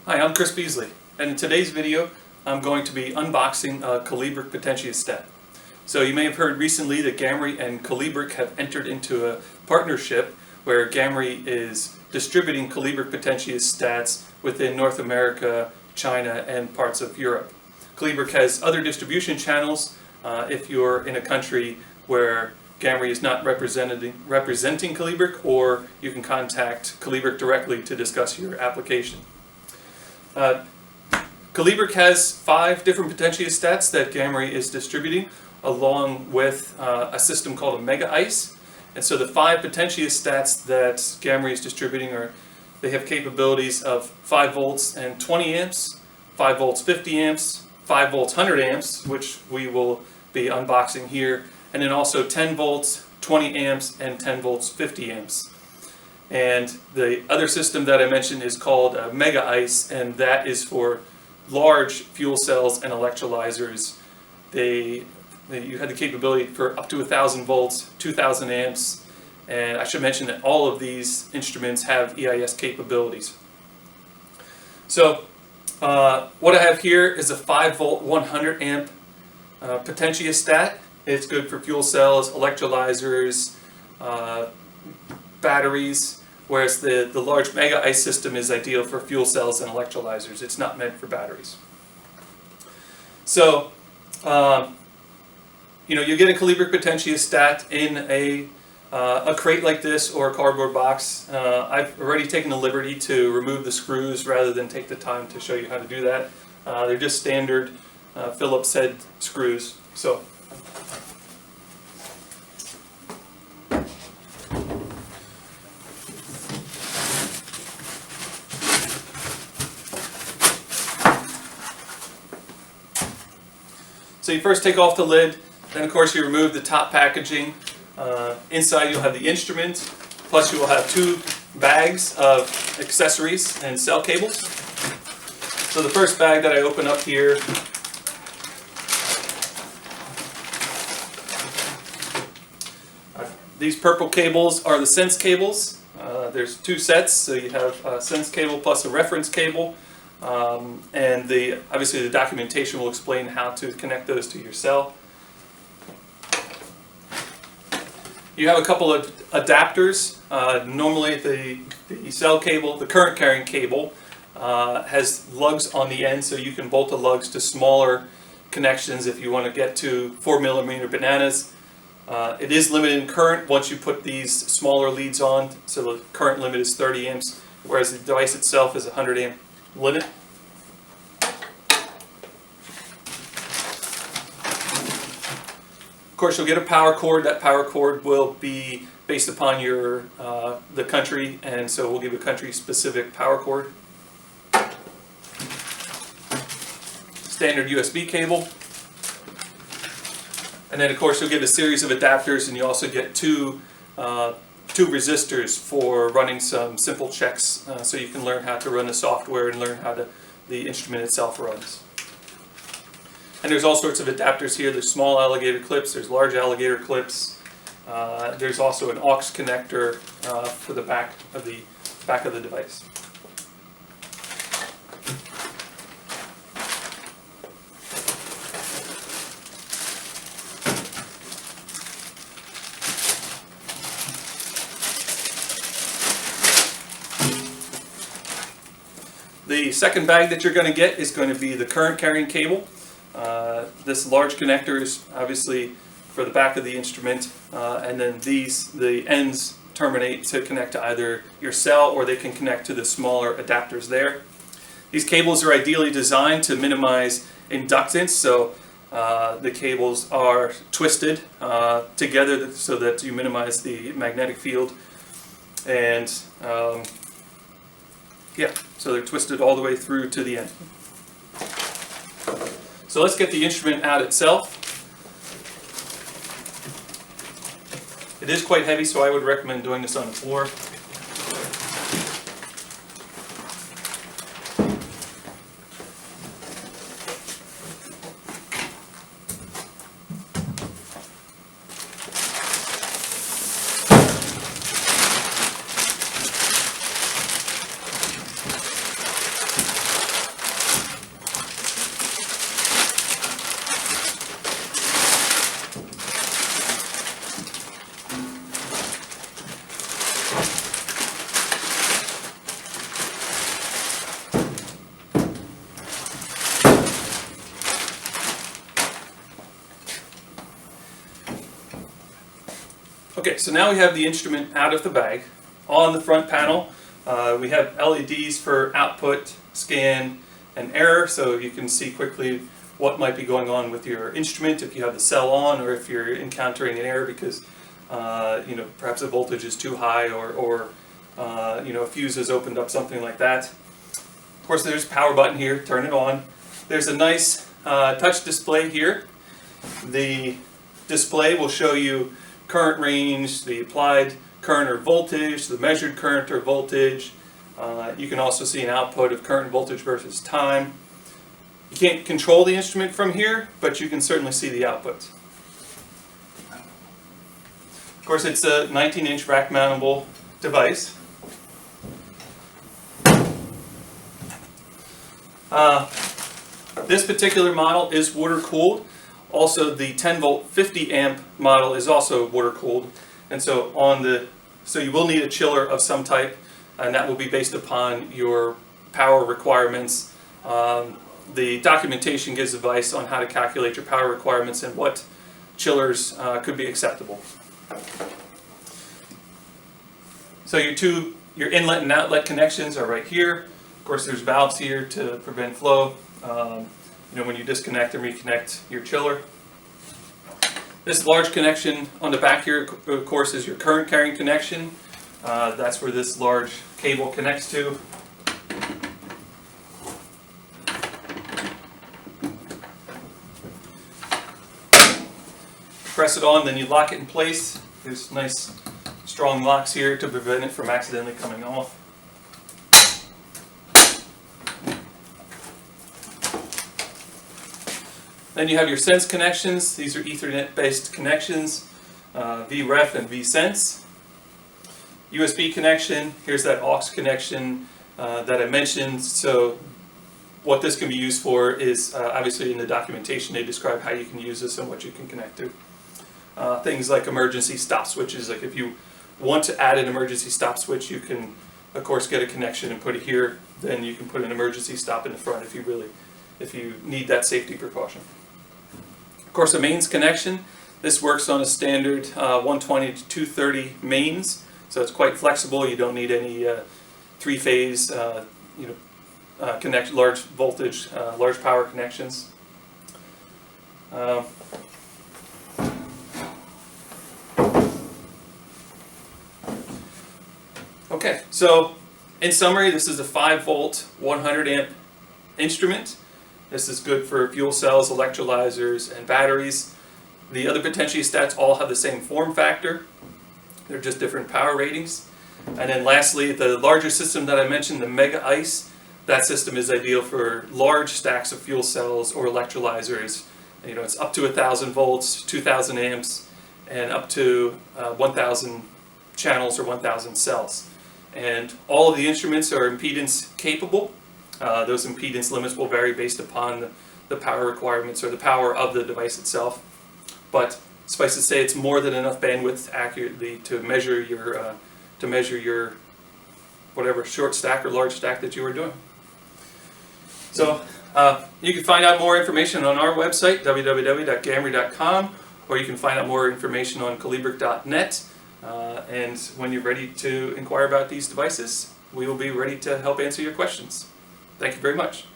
Hi, I'm Chris Beasley, and in today's video I'm going to be unboxing a Kolibrik Potentiostat. So you may have heard recently that Gamry and Kolibrik have entered into a partnership where Gamry is distributing Kolibrik Potentiostats within North America, China, and parts of Europe. Kolibrik has other distribution channels if you're in a country where Gamry is not representing Kolibrik, or you can contact Kolibrik directly to discuss your application. Kolibrik has 5 different potentiostats that Gamry is distributing, along with a system called a mega ice. And so the 5 potentiostats that Gamry is distributing they have capabilities of 5 volts and 20 amps, 5 volts 50 amps, 5 volts 100 amps, which we will be unboxing here, and then also 10 volts, 20 amps, and 10 volts 50 amps. And the other system that I mentioned is called Mega Ice, and that is for large fuel cells and electrolyzers. You have the capability for up to 1,000 volts, 2,000 amps, and I should mention that all of these instruments have EIS capabilities. So what I have here is a 5 volt 100 amp potentiostat. It's good for fuel cells, electrolyzers, batteries, whereas the large mega ice system is ideal for fuel cells and electrolyzers. It's not meant for batteries. So, you get a Kolibrik Potentiostat in a crate like this or a cardboard box. I've already taken the liberty to remove the screws rather than take the time to show you how to do that. They're just standard Phillips head screws. So you first take off the lid, then of course you remove the top packaging. Inside you'll have the instrument, plus you will have 2 bags of accessories and cell cables. So the first bag that I open up here these purple cables are the sense cables. There's 2 sets, so you have a sense cable plus a reference cable. And obviously the documentation will explain how to connect those to your cell. You have a couple of adapters. Normally the cell cable, the current carrying cable, has lugs on the end, so you can bolt the lugs to smaller connections if you want to get to 4mm bananas. It is limited in current once you put these smaller leads on, so the current limit is 30 amps, whereas the device itself is 100 amp limit. Of course, you'll get a power cord. That power cord will be based upon the country, and so we'll give a country-specific power cord. Standard USB cable. And then, of course, you'll get a series of adapters, and you also get two resistors for running some simple checks, so you can learn how to run the software and learn how the instrument itself runs. And there's all sorts of adapters here. There's small alligator clips, there's large alligator clips. There's also an aux connector for the back of the device. The second bag that you're going to get is going to be the current carrying cable. This large connector is obviously for the back of the instrument, and then the ends terminate to connect to either your cell, or they can connect to the smaller adapters there. These cables are ideally designed to minimize inductance, so the cables are twisted together so that you minimize the magnetic field. And so they're twisted all the way through to the end. So let's get the instrument out itself. It is quite heavy, so I would recommend doing this on the floor. Okay, so now we have the instrument out of the bag. On the front panel, we have LEDs for output, scan, and error, so you can see quickly what might be going on with your instrument if you have the cell on, or if you're encountering an error because perhaps the voltage is too high, or a fuse has opened up, something like that. Of course, there's a power button here, turn it on. There's a nice touch display here. The display will show you current range, the applied current or voltage, the measured current or voltage. You can also see an output of current, voltage versus time. You can't control the instrument from here, but you can certainly see the output. Of course, it's a 19-inch rack-mountable device. This particular model is water-cooled. Also, the 10-volt 50-amp model is also water-cooled, and so you will need a chiller of some type, and that will be based upon your power requirements. The documentation gives advice on how to calculate your power requirements and what chillers could be acceptable. So your inlet and outlet connections are right here. Of course, there's valves here to prevent flow. When you disconnect and reconnect your chiller. This large connection on the back here, of course, is your current carrying connection. That's where this large cable connects to. Press it on, then you lock it in place. There's nice strong locks here to prevent it from accidentally coming off. Then you have your sense connections. These are Ethernet-based connections, VREF and vSense. USB connection, here's that aux connection that I mentioned. So what this can be used for is, obviously in the documentation they describe how you can use this and what you can connect to. Things like emergency stop switches, like if you want to add an emergency stop switch, you can of course get a connection and put it here. Then you can put an emergency stop in the front if you need that safety precaution. Of course, a mains connection. This works on a standard 120 to 230 mains, so it's quite flexible. You don't need any three-phase, large voltage, large power connections. Okay, so in summary, this is a 5-volt, 100-amp instrument. This is good for fuel cells, electrolyzers, and batteries. The other potentiostats all have the same form factor. They're just different power ratings. And then lastly, the larger system that I mentioned, the Mega ICE, that system is ideal for large stacks of fuel cells or electrolyzers. It's up to 1,000 volts, 2,000 amps, and up to 1,000 channels or 1,000 cells. And all of the instruments are impedance capable. Those impedance limits will vary based upon the power requirements or the power of the device itself. But suffice to say, it's more than enough bandwidth accurately to measure your whatever short stack or large stack that you are doing. So you can find out more information on our website, www.gamry.com, or you can find out more information on kolibrik.net. And when you're ready to inquire about these devices, we will be ready to help answer your questions. Thank you very much.